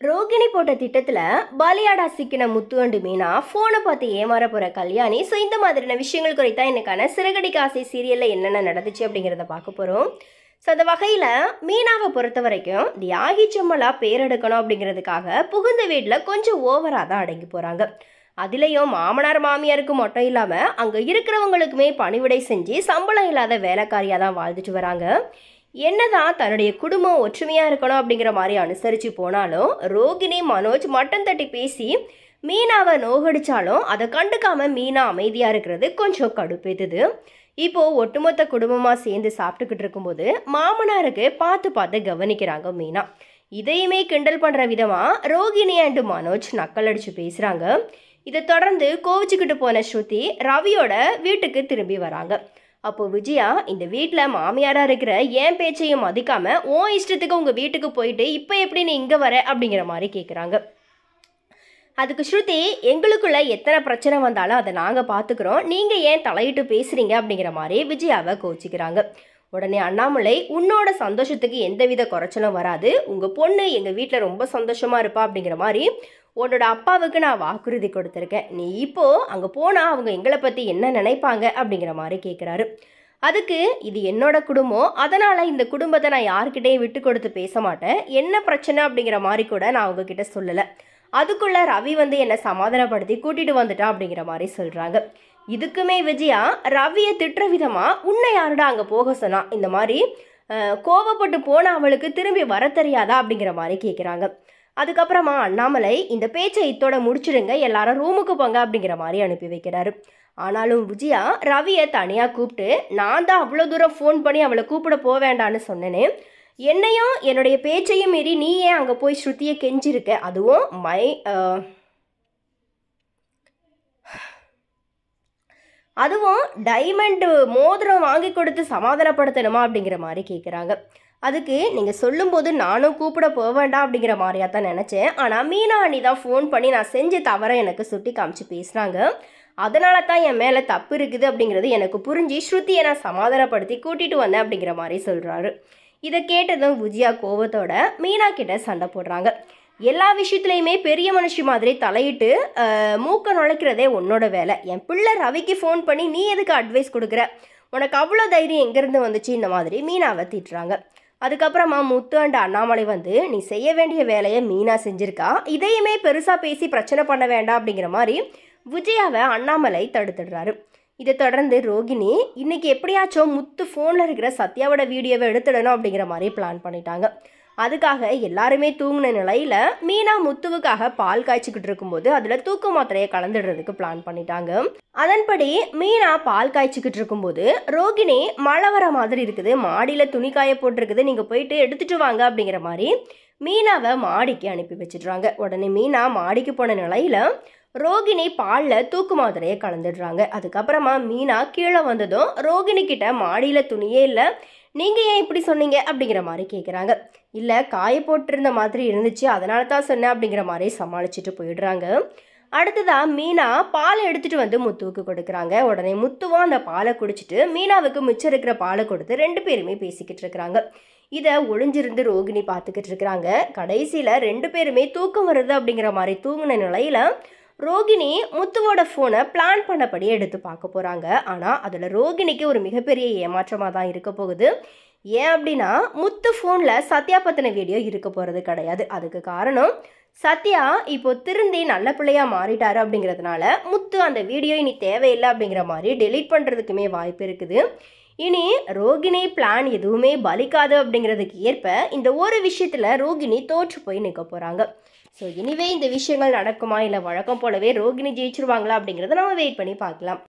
ரோகிணி போட்ட திட்டத்துல பலியாடா சிக்கின முத்து அண்டு மீனா போனை பார்த்து ஏமாற போற கல்யாணி. ஸோ இந்த மாதிரியான விஷயங்கள் குறித்தா எனக்கான சிறகடி காசை சீரியல்ல என்னென்ன நடந்துச்சு அப்படிங்கிறத பார்க்க போறோம். ஸோ அந்த வகையில் மீனாவை பொறுத்த வரைக்கும் தியாகி செம்மலா பேர் எடுக்கணும் அப்படிங்கிறதுக்காக புகுந்த வீட்டில் கொஞ்சம் ஓவராக தான் அடங்கி போகிறாங்க. அதுலேயும் மாமனார் மாமியாருக்கு மட்டும் இல்லாமல் அங்கே இருக்கிறவங்களுக்குமே பணிவிடை செஞ்சு சம்பளம் இல்லாத வேலைக்காரியாக தான் வாழ்ந்துட்டு வராங்க. என்னதான் தன்னுடைய குடும்பம் ஒற்றுமையாக இருக்கணும் அப்படிங்கிற மாதிரி அனுசரித்து போனாலும் ரோகிணி மனோஜ் மட்டன் தட்டி பேசி மீனாவை நோகடிச்சாலும் அதை கண்டுக்காம மீனா அமைதியாக இருக்கிறது கொஞ்சம் கடுப்பேத்துது. இப்போது ஒட்டுமொத்த குடும்பமாக சேர்ந்து சாப்பிட்டுக்கிட்டு இருக்கும்போது மாமனாருக்கு பார்த்து பார்த்து கவனிக்கிறாங்க மீனா. இதையுமே கிண்டல் பண்ணுற விதமாக ரோகிணி அண்டு மனோஜ் நக்கல் அடித்து பேசுகிறாங்க. இதை தொடர்ந்து கோவிச்சுக்கிட்டு போன ஸ்ருதி ரவியோட வீட்டுக்கு திரும்பி வராங்க. அப்போ விஜயா, இந்த வீட்டில் மாமியாராக இருக்கிற என் பேச்சையும் மதிக்காமல் உன் இஷ்டத்துக்கு உங்கள் வீட்டுக்கு போயிட்டு இப்போ எப்படி நீ இங்கே வர அப்படிங்கிற மாதிரி கேட்குறாங்க. அதுக்கு ஸ்ருதி, எங்களுக்குள்ள எத்தனை பிரச்சனை வந்தாலும் அதை நாங்கள் பார்த்துக்குறோம், நீங்கள் ஏன் தலையிட்டு பேசுகிறீங்க அப்படிங்கிற மாதிரி விஜயாவை கோச்சிக்கிறாங்க. உடனே அண்ணாமலை, உன்னோட சந்தோஷத்துக்கு எந்தவித குறைச்சலும் வராது, உங்கள் பொண்ணு எங்கள் வீட்டில் ரொம்ப சந்தோஷமாக இருப்பா அப்படிங்கிற மாதிரி உன்னோட அப்பாவுக்கு நான் வாக்குறுதி கொடுத்துருக்கேன். நீ இப்போது அங்கே போனால் அவங்க எங்களை பற்றி என்ன நினைப்பாங்க அப்படிங்கிற மாதிரி கேட்குறாரு. அதுக்கு, இது என்னோட குடும்பம், அதனால் இந்த குடும்பத்தை நான் யார்கிட்டையும் விட்டு கொடுத்து பேச மாட்டேன், என்ன பிரச்சனை அப்படிங்கிற மாதிரி கூட நான் அவங்கக்கிட்ட சொல்லலை. அதுக்குள்ளே ரவி என்னை சமாதானப்படுத்தி கூட்டிகிட்டு வந்துட்டான் அப்படிங்கிற மாதிரி சொல்கிறாங்க. இதுக்குமே விஜயா ரவியை திட்டுற விதமாக, உன்னை யாருடா அங்கே போக சொன்னா, இந்த மாதிரி கோபப்பட்டு போன அவளுக்கு திரும்பி வர தெரியாதா அப்படிங்கிற மாதிரி கேட்குறாங்க. அதுக்கப்புறமா அண்ணாமலை, இந்த பேச்சை இத்தோட முடிச்சிடுங்க, எல்லாரும் ரூமுக்கு போங்க அப்படிங்கிற மாதிரி அனுப்பி வைக்கிறாரு. ஆனாலும் விஜயா ரவியை தனியாக கூப்பிட்டு, நான் தான் அவ்வளோ தூரம் ஃபோன் பண்ணி அவளை கூப்பிட போக வேண்டான்னு சொன்னேனே, என்னையும் என்னுடைய பேச்சையும் மீறி நீ ஏன் அங்கே போய் ஸ்ருதியை கெஞ்சிருக்க, அதுவும் டைமண்ட் மோதிரம் வாங்கி கொடுத்து சமாதானப்படுத்தணுமா அப்படிங்கிற மாதிரி கேட்குறாங்க. அதுக்கு, நீங்கள் சொல்லும்போது நானும் கூப்பிட போக வேண்டாம் அப்படிங்கிற மாதிரியா தான் நினச்சேன், ஆனால் மீனா அண்ணி தான் ஃபோன் பண்ணி நான் செஞ்ச தவறை எனக்கு சுட்டி காமிச்சு பேசுகிறாங்க, அதனால தான் என் மேலே தப்பு இருக்குது அப்படிங்கிறது எனக்கு புரிஞ்சு ஸ்ருதியை நான் சமாதானப்படுத்தி கூட்டிகிட்டு வந்தேன் அப்படிங்கிற மாதிரி சொல்கிறாரு. இதை கேட்டதும் விஜயா கோவத்தோட மீனா கிட்ட சண்டை போடுறாங்க. எல்லா விஷயத்துலையுமே பெரிய மனுஷி மாதிரி தலையிட்டு மூக்க நுழைக்கிறதே உன்னோட வேலை, என் பிள்ளை ரவிக்கு ஃபோன் பண்ணி நீ எதுக்கு அட்வைஸ் கொடுக்குற, உனக்கு அவ்வளோ தைரியம் எங்கேருந்து வந்துச்சு, இந்த மாதிரி மீனாவை திட்டுறாங்க. அதுக்கப்புறமா முத்து அண்ட் அண்ணாமலை நீ செய்ய வேண்டிய வேலையை மீனா செஞ்சுருக்கா, இதையுமே பெருசாக பேசி பிரச்சனை பண்ண வேண்டாம் அப்படிங்கிற மாதிரி விஜயாவை அண்ணாமலை தடுத்துடுறாரு. இதை தொடர்ந்து ரோகிணி, இன்னைக்கு எப்படியாச்சும் முத்து ஃபோனில் இருக்கிற சத்யாவோட வீடியோவை எடுத்துடணும் அப்படிங்கிற மாதிரி பிளான் பண்ணிட்டாங்க. அதுக்காக எல்லாருமே தூங்கின நிலையில் மீனா முத்துவுக்காக பால் காய்ச்சிக்கிட்டு இருக்கும்போது அதில் தூக்க மாத்திரையை கலந்துடுறதுக்கு பிளான் பண்ணிட்டாங்க. அதன்படி மீனா பால் காய்ச்சிக்கிட்டு இருக்கும்போது ரோகிணி, மழை வர மாதிரி இருக்குது, மாடியில் துணி காய போட்டிருக்குது, நீங்கள் போயிட்டு எடுத்துகிட்டு வாங்க அப்படிங்கிற மாதிரி மீனாவை மாடிக்கு அனுப்பி வச்சிடுறாங்க. உடனே மீனா மாடிக்கு போன நிலையில் ரோகிணி பாலில் தூக்கு மாத்திரையை கலந்துடுறாங்க. அதுக்கப்புறமா மீனா கீழே வந்ததும் ரோகிணி கிட்ட மாடியில் துணியே இல்லை, நீங்கள் ஏன் இப்படி சொன்னீங்க அப்படிங்கிற மாதிரி கேட்குறாங்க. இல்லை, காய போட்டிருந்த மாதிரி இருந்துச்சு, அதனால தான் சொன்னேன் அப்படிங்கிற மாதிரி சமாளிச்சுட்டு போயிடுறாங்க. அடுத்ததாக மீனா பாலை எடுத்துகிட்டு முத்துவுக்கு கொடுக்குறாங்க. உடனே முத்துவும் அந்த பாலை குடிச்சிட்டு மீனாவுக்கு மிச்சம் இருக்கிற பாலை கொடுத்து ரெண்டு பேருமே பேசிக்கிட்டு இருக்கிறாங்க. இதை ஒளிஞ்சிருந்து ரோகிணி பார்த்துக்கிட்டு இருக்கிறாங்க. கடைசியில் ரெண்டு பேருமே தூக்கம் வருது அப்படிங்கிற மாதிரி தூங்கின நிலையில் ரோகிணி முத்துவோட ஃபோனை பிளான் பண்ணபடி எடுத்து பார்க்க போகிறாங்க. ஆனால் அதில் ரோகிணிக்கு ஒரு மிகப்பெரிய ஏமாற்றமாக தான் இருக்க போகுது. ஏன் அப்படின்னா, முத்து ஃபோனில் சத்யா பற்றின வீடியோ இருக்க போகிறது கிடையாது. அதுக்கு காரணம், சத்யா இப்போ திருந்தி நல்ல பிள்ளையாக மாறிட்டாரு அப்படிங்கிறதுனால முத்து அந்த வீடியோ இனி தேவையில்லை அப்படிங்கிற மாதிரி டெலீட் பண்ணுறதுக்குமே வாய்ப்பு இருக்குது. இனி ரோகிணி பிளான் எதுவுமே பலிக்காது அப்படிங்கிறதுக்கு ஏற்ப இந்த ஒரு விஷயத்தில் ரோகிணி தோற்று போய் நிற்க போகிறாங்க. ஸோ இனிவே இந்த விஷயங்கள் நடக்குமா, இல்லை வழக்கம் போலவே ரோகிணி ஜெயிச்சிருவாங்களா அப்படிங்கிறத நம்ம வெயிட் பண்ணி பார்க்கலாம்.